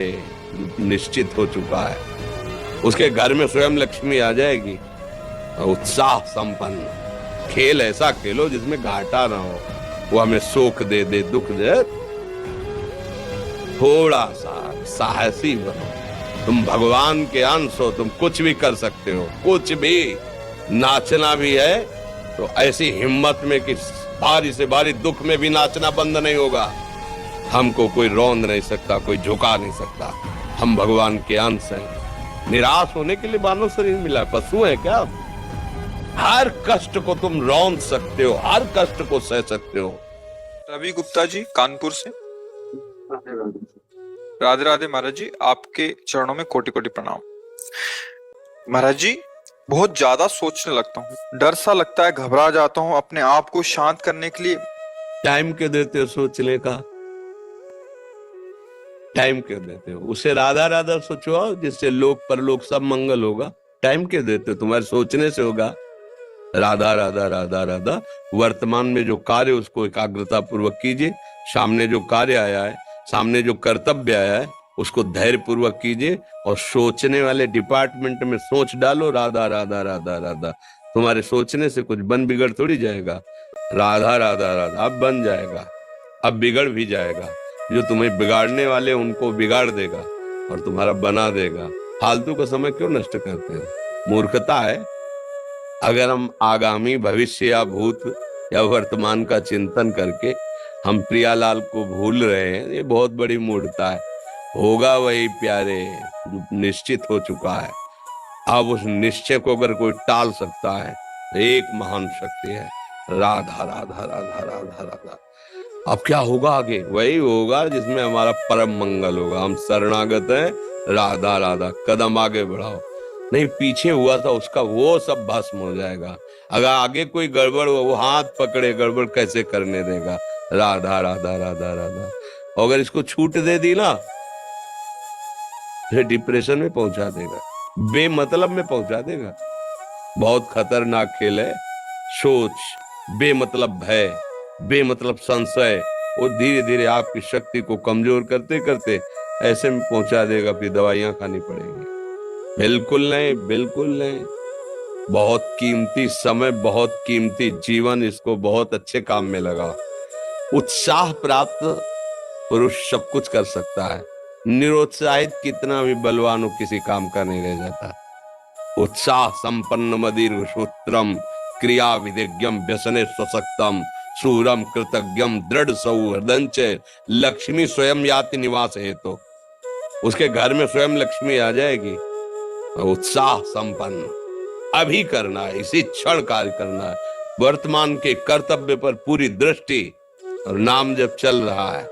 निश्चित हो चुका है। उसके घर में स्वयं लक्ष्मी आ जाएगी। उत्साह संपन्न खेल ऐसा खेलो जिसमें घाटा ना हो। वो हमें सुख दे दे दुख दे, थोड़ा सा साहसी बनो। तुम भगवान के अंश हो, तुम कुछ भी कर सकते हो, कुछ भी। नाचना भी है तो ऐसी हिम्मत में कि भारी से भारी दुख में भी नाचना बंद नहीं होगा। हमको कोई रौंद नहीं सकता, कोई झुका नहीं सकता। हम भगवान के अंश हैं। निराश होने के लिए मानव शरीर मिला, पशु है क्या? हर कष्ट को तुम रौंद सकते हो, हर कष्ट को सह सकते हो। रवि गुप्ता जी, कानपुर से। राधे राधे महाराज जी, आपके चरणों में कोटि कोटि प्रणाम। महाराज जी, बहुत ज्यादा सोचने लगता हूँ, डर सा लगता है, घबरा जाता हूँ। अपने आप को शांत करने के लिए टाइम क्यों देते हो सोचने का? टाइम क्यों देते हो? उसे राधा राधा सोचो, जिससे लोक परलोक सब मंगल होगा। टाइम क्यों देते हो? तुम्हारे सोचने से होगा। राधा राधा राधा राधा। वर्तमान में जो कार्य उसको एकाग्रता पूर्वक कीजिए। सामने जो कार्य आया है, सामने जो कर्तव्य आया है, उसको धैर्य पूर्वक कीजिए। और सोचने वाले डिपार्टमेंट में सोच डालो राधा राधा राधा राधा। तुम्हारे सोचने से कुछ बन बिगड़ थोड़ी जाएगा। राधा राधा राधा अब बन जाएगा, अब बिगड़ भी जाएगा। जो तुम्हें बिगाड़ने वाले उनको बिगाड़ देगा और तुम्हारा बना देगा। फालतू का समय क्यों नष्ट करते हो? मूर्खता है। अगर हम आगामी भविष्य या भूत या वर्तमान का चिंतन करके हम प्रियालाल को भूल रहे हैं, ये बहुत बड़ी मूर्खता है। होगा वही प्यारे जो निश्चित हो चुका है। अब उस निश्चय को अगर कोई टाल सकता है तो एक महान शक्ति है, राधा राधा राधा राधा राधा। अब क्या होगा आगे? वही होगा जिसमें हमारा परम मंगल होगा। हम शरणागत हैं, राधा राधा। कदम आगे बढ़ाओ। नहीं, पीछे हुआ था उसका वो सब भस्म हो जाएगा। अगर आगे कोई गड़बड़ हो, वो हाथ पकड़े गड़बड़ कैसे करने देगा? राधा राधा राधा राधा। और अगर इसको छूट दे दी ना, फिर डिप्रेशन में पहुंचा देगा, बेमतलब में पहुंचा देगा। बहुत खतरनाक खेल है। सोच, बेमतलब भय, बेमतलब संशय, वो धीरे धीरे आपकी शक्ति को कमजोर करते करते ऐसे में पहुंचा देगा, फिर दवाइयां खानी पड़ेंगी। बिल्कुल नहीं, बिल्कुल नहीं। बहुत कीमती समय, बहुत कीमती जीवन, इसको बहुत अच्छे काम में लगा। उत्साह प्राप्त पुरुष सब कुछ कर सकता है। निरुत्साहित कितना भी बलवान हो, किसी काम का नहीं रह जाता। उत्साह संपन्न मदीर्घ सूत्रम क्रिया विधिज्ञम व्यसने स्वसक्तम सूरम कृतज्ञम दृढ़ सौहृदंच लक्ष्मी स्वयं याति निवास है। तो उसके घर में स्वयं लक्ष्मी आ जाएगी। उत्साह संपन्न अभी करना है, इसी क्षण कार्य करना है। वर्तमान के कर्तव्य पर पूरी दृष्टि और नाम जब चल रहा है,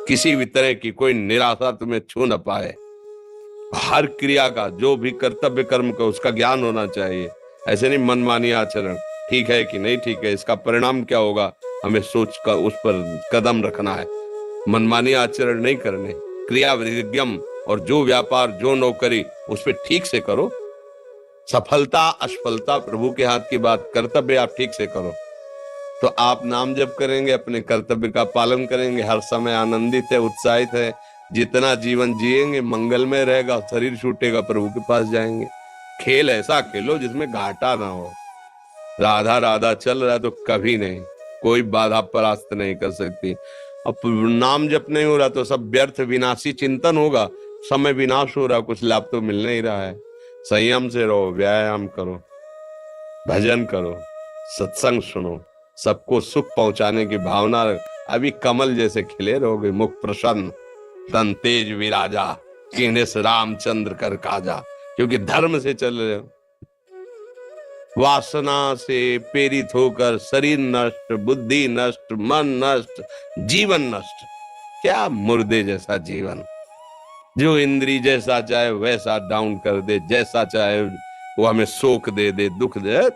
किसी भी तरह की कोई निराशा तुम्हें छू न पाए। हर क्रिया का, जो भी कर्तव्य कर्म का, उसका ज्ञान होना चाहिए। ऐसे नहीं मनमानी आचरण, ठीक है कि नहीं ठीक है, इसका परिणाम क्या होगा, हमें सोच कर उस पर कदम रखना है। मनमानी आचरण नहीं करने। क्रिया विधिज्ञम, और जो व्यापार जो नौकरी उस पर ठीक से करो। सफलता असफलता प्रभु के हाथ की बात, कर्तव्य आप ठीक से करो तो आप नाम जप करेंगे, अपने कर्तव्य का पालन करेंगे, हर समय आनंदित है, उत्साहित है। जितना जीवन जिएंगे मंगलमय रहेगा। शरीर छूटेगा, प्रभु के पास जाएंगे। खेल ऐसा खेलो जिसमें घाटा ना हो। राधा राधा चल रहा है तो कभी नहीं, कोई बाधा परास्त नहीं कर सकती। अब नाम जप नहीं हो रहा तो सब व्यर्थ विनाशी चिंतन होगा। समय विनाश हो रहा, कुछ लाभ तो मिल नहीं रहा है। संयम से रहो, व्यायाम करो, भजन करो, सत्संग सुनो, सबको सुख पहुंचाने की भावना। अभी कमल जैसे खिले रहोगे, मुख प्रसन्न, तन तेज विराजा, कीन्हे से रामचंद्र कर काजा। क्योंकि धर्म से चल रहे हो। वासना से प्रेरित होकर शरीर नष्ट, बुद्धि नष्ट, मन नष्ट, जीवन नष्ट। क्या मुर्दे जैसा जीवन, जो इंद्री जैसा चाहे वैसा डाउन कर दे, जैसा चाहे वो हमें सुख दे दे दुख दे।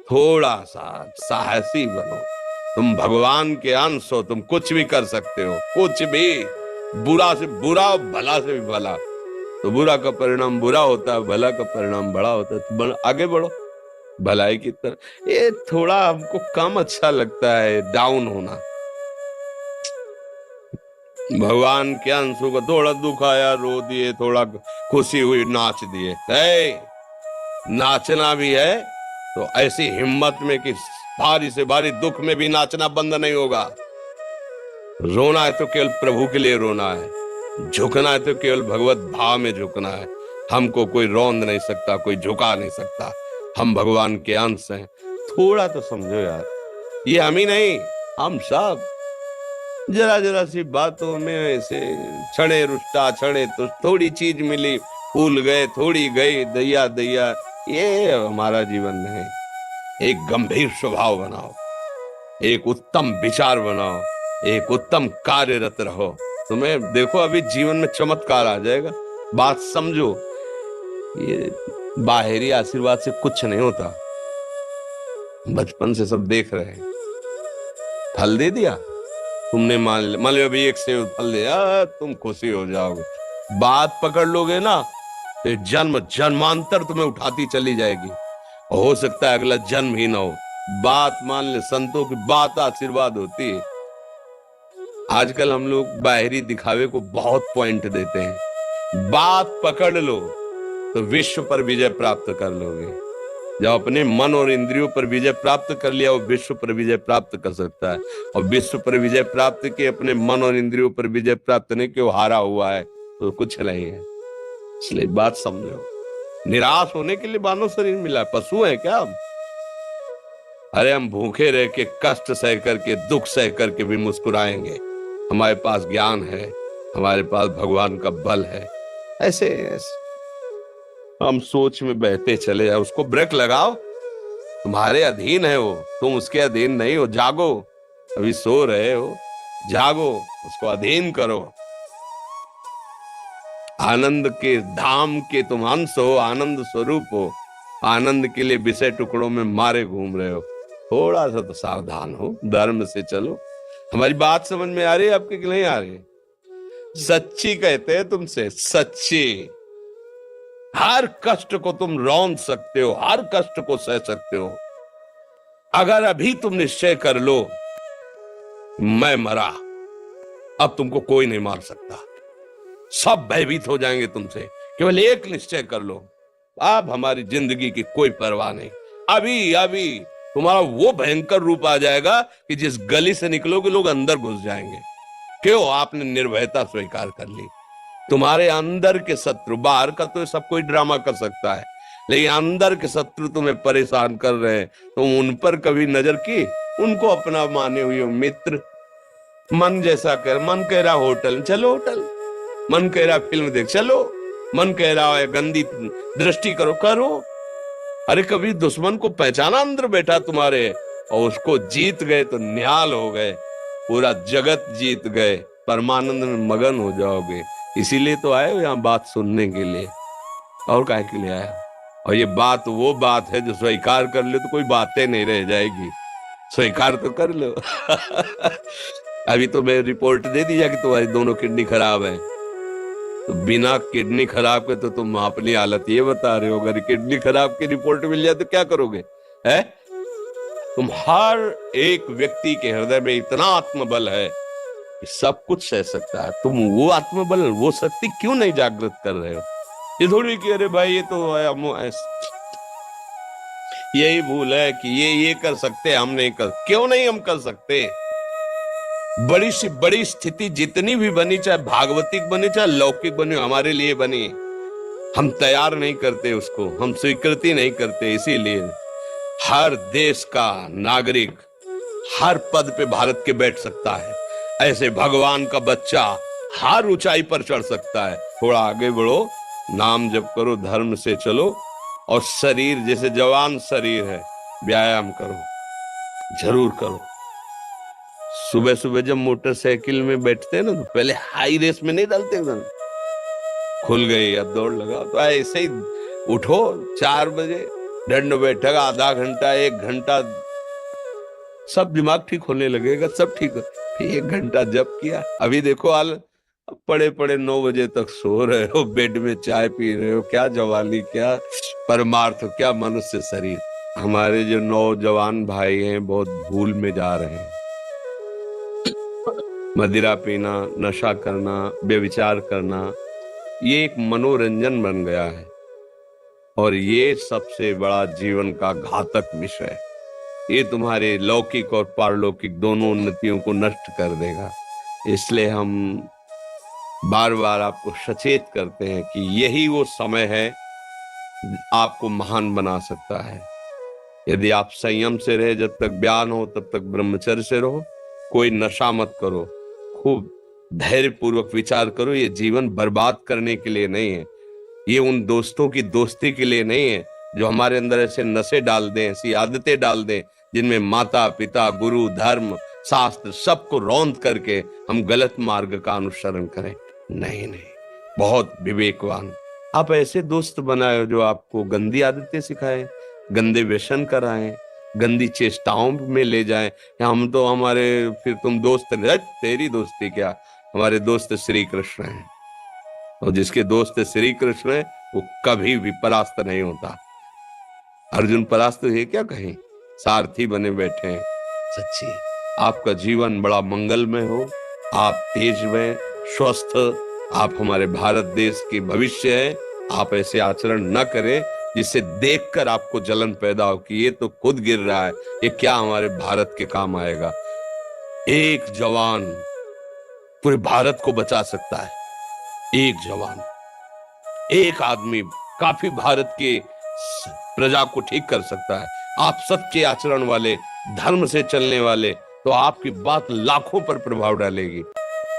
थोड़ा सा साहसी बनो। तुम भगवान के अंश हो, तुम कुछ भी कर सकते हो, कुछ भी। बुरा से बुरा, भला से भी भला। तो बुरा का परिणाम बुरा होता है, भला का परिणाम बड़ा होता है। तो आगे बढ़ो भलाई की तरफ। ये थोड़ा हमको कम अच्छा लगता है डाउन होना। भगवान के अंशों को थोड़ा दुख आया रो दिए, थोड़ा खुशी हुई नाच दिए। नाचना भी है तो ऐसी हिम्मत में कि भारी से भारी दुख में भी नाचना बंद नहीं होगा। रोना है तो केवल प्रभु के लिए रोना है, झुकना है तो केवल भगवत भाव में झुकना है। हमको कोई रौंद नहीं सकता, कोई झुका नहीं सकता। हम भगवान के अंश हैं। थोड़ा तो समझो यार, ये हम ही नहीं, हम सब जरा जरा सी बातों में ऐसे छड़े रुष्टा छड़े तो थोड़ी चीज मिली, फूल गए, थोड़ी गई, दैया दैया। ये हमारा जीवन नहीं। एक गंभीर स्वभाव बनाओ, एक उत्तम विचार बनाओ, एक उत्तम कार्यरत रहो। तुम्हें देखो अभी जीवन में चमत्कार आ जाएगा। बात समझो, ये बाहरी आशीर्वाद से कुछ नहीं होता। बचपन से सब देख रहे हैं। फल दे दिया तुमने, मान लो अभी एक सेब फल दिया, तुम खुशी हो जाओगे। बात पकड़ लोगे ना तो जन्म जन्मांतर तुम्हें उठाती चली जाएगी। हो सकता है अगला जन्म ही ना हो। बात मान ले, संतों की बात आशीर्वाद होती है। आजकल हम लोग बाहरी दिखावे को बहुत पॉइंट देते हैं। बात पकड़ लो तो विश्व पर विजय प्राप्त कर लोगे। जब अपने मन और इंद्रियों पर विजय प्राप्त कर लिया, वो विश्व पर विजय प्राप्त कर सकता है। और विश्व पर विजय प्राप्त के अपने मन और इंद्रियों पर विजय प्राप्त नहीं कि वो हारा हुआ है तो कुछ नहीं है। इसलिए बात समझो, निराश होने के लिए मानव शरीर मिला, पशु है क्या हम? अरे हम भूखे रह के, कष्ट सह करके, दुख सह करके भी मुस्कुराएंगे। हमारे पास ज्ञान है, हमारे पास भगवान का बल है। ऐसे हम सोच में बहते चले जाओ, उसको ब्रेक लगाओ। तुम्हारे अधीन है वो, तुम उसके अधीन नहीं हो। जागो, अभी सो रहे हो, जागो, उसको अधीन करो। आनंद के धाम के तुम अंश हो, आनंद स्वरूप हो। आनंद के लिए विषय टुकड़ों में मारे घूम रहे हो। थोड़ा सा तो सावधान हो, धर्म से चलो। हमारी बात समझ में आ रही है आपके कि नहीं आ रही? सच्ची कहते हैं तुमसे, सच्ची। हर कष्ट को तुम रौंद सकते हो, हर कष्ट को सह सकते हो। अगर अभी तुम निश्चय कर लो मैं मरा, अब तुमको कोई नहीं मार सकता। सब भयभीत हो जाएंगे तुमसे। केवल एक निश्चय कर लो, अब हमारी जिंदगी की कोई परवाह नहीं। अभी अभी तुम्हारा वो भयंकर रूप आ जाएगा कि जिस गली से निकलोगे लोग अंदर घुस जाएंगे। क्यों? आपने निर्भयता स्वीकार कर ली। तुम्हारे अंदर के शत्रु, बाहर का तो सब कोई ड्रामा कर सकता है, लेकिन अंदर के शत्रु तुम्हें परेशान कर रहे हैं। तुम उन पर कभी नजर की? उनको अपना माने हुए हो मित्र। मन जैसा कर, मन कह रहा होटल चलो होटल, मन कह रहा फिल्म देख चलो, मन कह रहा है गंदी दृष्टि करो करो। अरे कभी दुश्मन को पहचाना अंदर बैठा तुम्हारे, और उसको जीत गए तो निहाल हो गए, पूरा जगत जीत गए, परमानंद में मगन हो जाओगे। इसीलिए तो आए हो यहाँ बात सुनने के लिए, और काहे के लिए आया? और ये बात वो बात है जो स्वीकार कर ले तो कोई बातें नहीं रह जाएगी। स्वीकार तो कर लो। अभी तो मैं रिपोर्ट दे दी कि तुम्हारी दोनों किडनी खराब है, तो बिना किडनी खराब के तो तुम अपनी हालत ये बता रहे हो। अगर किडनी खराब की रिपोर्ट मिल जाए तो क्या करोगे? है तुम हर एक व्यक्ति के हृदय में इतना आत्मबल है कि सब कुछ सह सकता है। तुम वो आत्मबल, वो शक्ति क्यों नहीं जागृत कर रहे हो? ये थोड़ी कि अरे भाई ये तो यही भूल है कि ये कर सकते, हम नहीं कर। क्यों नहीं हम कर सकते? बड़ी सी बड़ी स्थिति जितनी भी बनी, चाहे भागवतिक बनी चाहे लौकिक बनी, हमारे लिए बनी, हम तैयार नहीं करते उसको, हम स्वीकृति नहीं करते। इसीलिए हर देश का नागरिक हर पद पे भारत के बैठ सकता है, ऐसे भगवान का बच्चा हर ऊंचाई पर चढ़ सकता है। थोड़ा आगे बढ़ो, नाम जप करो, धर्म से चलो, और शरीर जैसे जवान शरीर है, व्यायाम करो, जरूर करो। सुबह सुबह जब मोटरसाइकिल में बैठते हैं ना, तो पहले हाई रेस में नहीं डालते, एकदम खुल गई अब दौड़ लगाओ, तो ऐसे ही उठो 4 बजे, दंड बैठक आधा घंटा 1 घंटा, सब दिमाग ठीक होने लगेगा, सब ठीक हो। फिर 1 घंटा जप किया। अभी देखो हाल, पड़े पड़े 9 बजे तक सो रहे हो, बेड में चाय पी रहे हो। क्या जवानी, क्या परमार्थ, क्या मनुष्य शरीर। हमारे जो नौजवान भाई हैं बहुत भूल में जा रहे हैं। मदिरा पीना, नशा करना, व्यभिचार करना, ये एक मनोरंजन बन गया है और ये सबसे बड़ा जीवन का घातक विषय है। ये तुम्हारे लौकिक और पारलौकिक दोनों उन्नतियों को नष्ट कर देगा। इसलिए हम बार बार आपको सचेत करते हैं कि यही वो समय है आपको महान बना सकता है। यदि आप संयम से रहे, जब तक ब्याह न हो तब तक ब्रह्मचर्य से रहो, कोई नशा मत करो, खूब धैर्य पूर्वक विचार करो। ये जीवन बर्बाद करने के लिए नहीं है, ये उन दोस्तों की दोस्ती के लिए नहीं है जो हमारे अंदर ऐसे नशे डाल दें, ऐसी आदतें डाल दें जिनमें माता पिता, गुरु, धर्म, शास्त्र सबको रौंद करके हम गलत मार्ग का अनुसरण करें। नहीं नहीं, बहुत विवेकवान आप ऐसे दोस्त बनाए जो आपको गंदी आदतें सिखाएं, गंदे व्यसन कराएं, गंदी चेष्टाओं में ले जाएं। या हम तो हमारे फिर तुम दोस्त नहीं, तेरी दोस्ती क्या, हमारे दोस्त श्री कृष्ण हैं और जिसके दोस्त श्री कृष्ण है वो कभी भी परास्त नहीं होता। अर्जुन परास्त है क्या कहीं, सारथी बने बैठे हैं। सच्ची आपका जीवन बड़ा मंगलमय हो, आप तेज में स्वस्थ, आप हमारे भारत देश के भविष्य है। आप ऐसे आचरण न करें जिससे देखकर आपको जलन पैदा हो कि ये तो खुद गिर रहा है, ये क्या हमारे भारत के काम आएगा। एक जवान पूरे भारत को बचा सकता है, एक जवान, एक आदमी काफी भारत के प्रजा को ठीक कर सकता है। आप सच्चे आचरण वाले, धर्म से चलने वाले, तो आपकी बात लाखों पर प्रभाव डालेगी।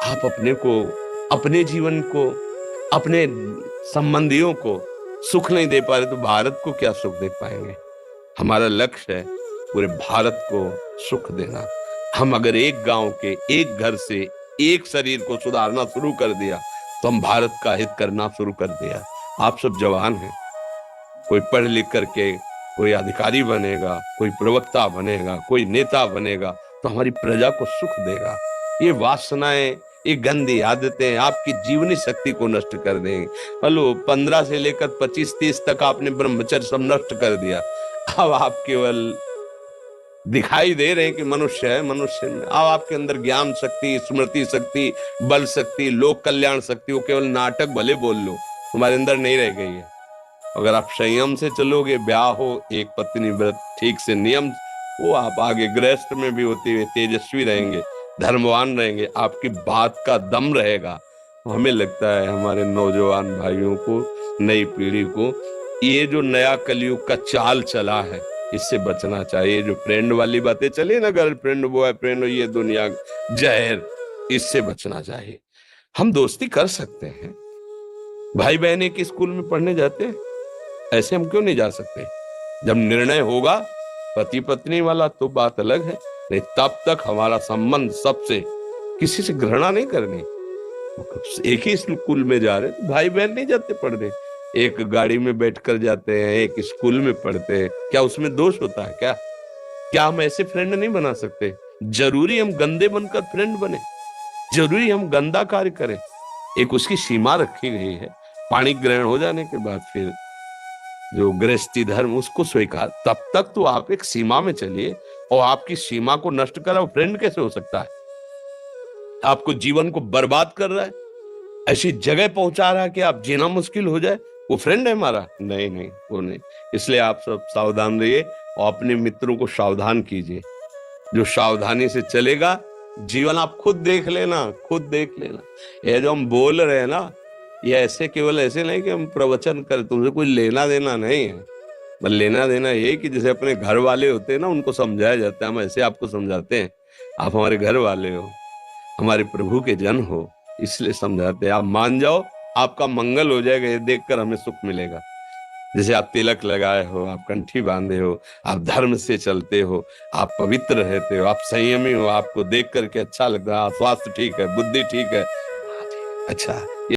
आप अपने को, अपने जीवन को, अपने संबंधियों को सुख नहीं दे पा रहे तो भारत को क्या सुख दे पाएंगे। हमारा लक्ष्य है पूरे भारत को सुख देना। हम अगर एक गांव के, एक घर से, एक शरीर को सुधारना शुरू कर दिया तो हम भारत का हित करना शुरू कर दिया। आप सब जवान हैं, कोई पढ़ लिख करके कोई अधिकारी बनेगा, कोई प्रवक्ता बनेगा, कोई नेता बनेगा तो हमारी प्रजा को सुख देगा। ये वासनाएं, ये गंदी आदतें आपकी जीवनी शक्ति को नष्ट कर देंगे। हेलो, 15 से लेकर 25-30 तक आपने ब्रह्मचर्य सब नष्ट कर दिया। अब आप केवल दिखाई दे रहे हैं कि मनुष्य है, मनुष्य में अब आपके अंदर ज्ञान शक्ति, स्मृति शक्ति, बल शक्ति, लोक कल्याण शक्ति, वो केवल नाटक भले बोल लो, तुम्हारे अंदर नहीं रह गई है। अगर आप संयम से चलोगे, ब्याह हो, एक पत्नी व्रत ठीक से नियम, वो आप आगे गृहस्थ में भी होते हुए तेजस्वी रहेंगे, धर्मवान रहेंगे, आपकी बात का दम रहेगा। हमें लगता है हमारे नौजवान भाइयों को, नई पीढ़ी को, ये जो नया कलयुग का चाल चला है इससे बचना चाहिए। जो फ्रेंड वाली बातें चली ना, गर्लफ्रेंड, बॉयफ्रेंड, ये दुनिया जहर, इससे बचना चाहिए। हम दोस्ती कर सकते हैं, भाई बहन एक स्कूल में पढ़ने जाते हैं, ऐसे हम क्यों नहीं जा सकते। जब निर्णय होगा पति पत्नी वाला तो बात अलग है, नहीं तब तक हमारा संबंध सबसे, किसी से घृणा नहीं करनी। एक ही स्कूल में जा रहे तो भाई बहन नहीं जाते पढ़ने, एक गाड़ी में बैठकर जाते हैं, एक स्कूल में पढ़ते हैं, क्या उसमें दोष होता है क्या? क्या हम ऐसे फ्रेंड नहीं बना सकते? जरूरी हम गंदे बनकर फ्रेंड बने? जरूरी हम गंदा कार्य करें? एक उसकी सीमा रखी गई है। पाणी ग्रहण हो जाने के बाद फिर जो गृहस्थी धर्म उसको स्वीकार, तब तक तो आप एक सीमा में चलिए। और आपकी सीमा को नष्ट करा वो फ्रेंड कैसे हो सकता है? आपको जीवन को बर्बाद कर रहा है, ऐसी जगह पहुंचा रहा है कि आप जीना मुश्किल हो जाए, वो फ्रेंड है हमारा? नहीं नहीं, वो नहीं। इसलिए आप सब सावधान रहिए और अपने मित्रों को सावधान कीजिए। जो सावधानी से चलेगा, जीवन आप खुद देख लेना, खुद देख लेना। ये जो हम बोल रहे हैं ना, ये ऐसे केवल ऐसे नहीं कि हम प्रवचन कर, तुमसे कोई लेना देना नहीं है। बस लेना देना ये कि जैसे अपने घर वाले होते हैं ना, उनको समझाया जाता है, हम ऐसे आपको समझाते हैं। आप हमारे घर वाले हो, हमारे प्रभु के जन हो, इसलिए समझाते हैं। आप मान जाओ, आपका मंगल हो जाएगा, ये देखकर हमें सुख मिलेगा। जैसे आप तिलक लगाए हो, आप कंठी बांधे हो, आप धर्म से चलते हो, आप पवित्र रहते हो, आप संयमी हो, आपको देख करके अच्छा लगता है, स्वास्थ्य ठीक है, बुद्धि ठीक है, अच्छा